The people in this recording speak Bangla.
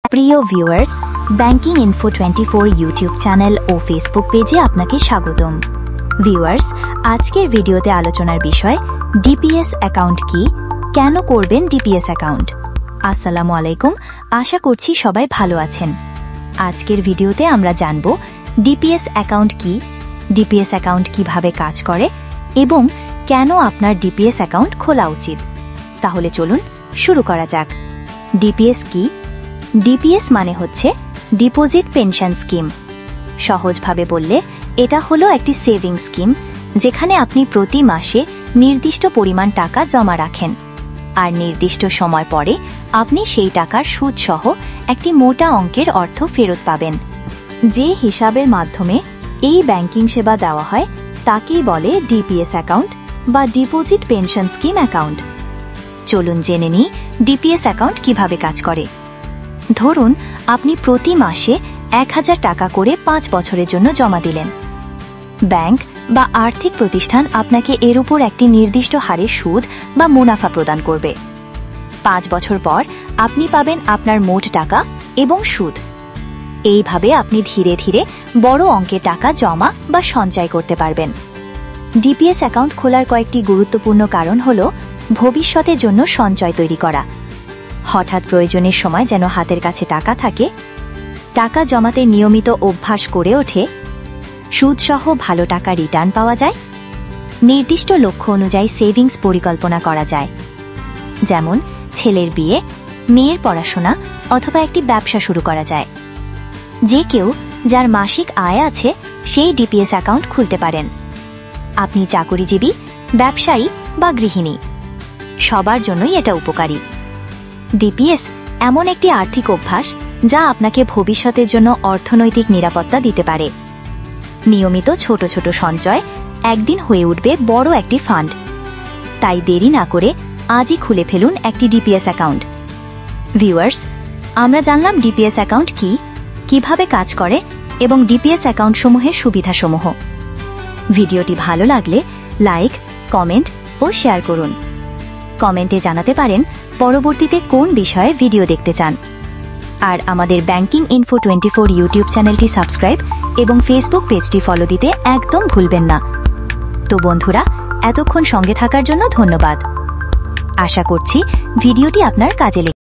প্রিয় viewers, banking info 24 YouTube channel ও ফেসবুক পেজে আপনাকে স্বাগতম। ভিউয়ার্স, আজকের ভিডিওতে আলোচনার বিষয় ডিপিএস অ্যাকাউন্ট কি, কেন করবেন ডিপিএস অ্যাকাউন্ট। আসসালামু আলাইকুম, আশা করছি সবাই ভালো আছেন। আজকের ভিডিওতে আমরা জানব ডিপিএস অ্যাকাউন্ট কি, ডিপিএস অ্যাকাউন্ট কিভাবে কাজ করে এবং কেন আপনার ডিপিএস অ্যাকাউন্ট খোলা উচিত। তাহলে চলুন শুরু করা যাক। ডিপিএস কি? ডিপিএস মানে হচ্ছে ডিপোজিট পেনশন স্কিম। সহজভাবে বললে এটা হলো একটি সেভিং স্কিম, যেখানে আপনি প্রতি মাসে নির্দিষ্ট পরিমাণ টাকা জমা রাখেন আর নির্দিষ্ট সময় পরে আপনি সেই টাকার সুদ সহ একটি মোটা অঙ্কের অর্থ ফেরত পাবেন। যে হিসাবের মাধ্যমে এই ব্যাংকিং সেবা দেওয়া হয় তাকেই বলে ডিপিএস অ্যাকাউন্ট বা ডিপোজিট পেনশন স্কিম অ্যাকাউন্ট। চলুন জেনে নিই ডিপিএস অ্যাকাউন্ট কিভাবে কাজ করে। ধরুন আপনি প্রতি মাসে 1000 টাকা করে 5 বছরের জন্য জমা দিলেন। ব্যাংক বা আর্থিক প্রতিষ্ঠান আপনাকে এর উপর একটি নির্দিষ্ট হারে সুদ বা মুনাফা প্রদান করবে। 5 বছর পর আপনি পাবেন আপনার মোট টাকা এবং সুদ। এইভাবে আপনি ধীরে ধীরে বড় অঙ্কের টাকা জমা বা সঞ্চয় করতে পারবেন। ডিপিএস অ্যাকাউন্ট খোলার কয়েকটি গুরুত্বপূর্ণ কারণ হল ভবিষ্যতের জন্য সঞ্চয় তৈরি করা, হঠাৎ প্রয়োজনের সময় যেন হাতের কাছে টাকা থাকে, টাকা জমাতে নিয়মিত অভ্যাস করে ওঠে, সুদসহ ভালো টাকা রিটার্ন পাওয়া যায়, নির্দিষ্ট লক্ষ্য অনুযায়ী সেভিংস পরিকল্পনা করা যায়, যেমন ছেলের বিয়ে, মেয়ের পড়াশোনা অথবা একটি ব্যবসা শুরু করা যায়। যে কেউ যার মাসিক আয় আছে সেই ডিপিএস অ্যাকাউন্ট খুলতে পারেন। আপনি চাকরিজীবী, ব্যবসায়ী বা গৃহিণী, সবার জন্যই এটা উপকারী। ডিপিএস এমন একটি আর্থিক অভ্যাস যা আপনাকে ভবিষ্যতের জন্য অর্থনৈতিক নিরাপত্তা দিতে পারে। নিয়মিত ছোট ছোট সঞ্চয় একদিন হয়ে উঠবে বড় একটি ফান্ড। তাই দেরি না করে আজই খুলে ফেলুন একটি ডিপিএস অ্যাকাউন্ট। ভিউয়ার্স, আমরা জানলাম ডিপিএস অ্যাকাউন্ট কি, কিভাবে কাজ করে এবং ডিপিএস অ্যাকাউন্টসমূহের সুবিধাসমূহ। ভিডিওটি ভালো লাগলে লাইক, কমেন্ট ও শেয়ার করুন। কমেন্টে জানাতে পারেন পরবর্তীতে কোন বিষয়ে ভিডিও দেখতে চান। আর আমাদের ব্যাংকিং ইনফো 24 ইউটিউব চ্যানেলটি সাবস্ক্রাইব এবং ফেসবুক পেজটি ফলো দিতে একদম ভুলবেন না। তো বন্ধুরা, এতক্ষণ সঙ্গে থাকার জন্য ধন্যবাদ। আশা করছি ভিডিওটি আপনার কাজে লেগেছে।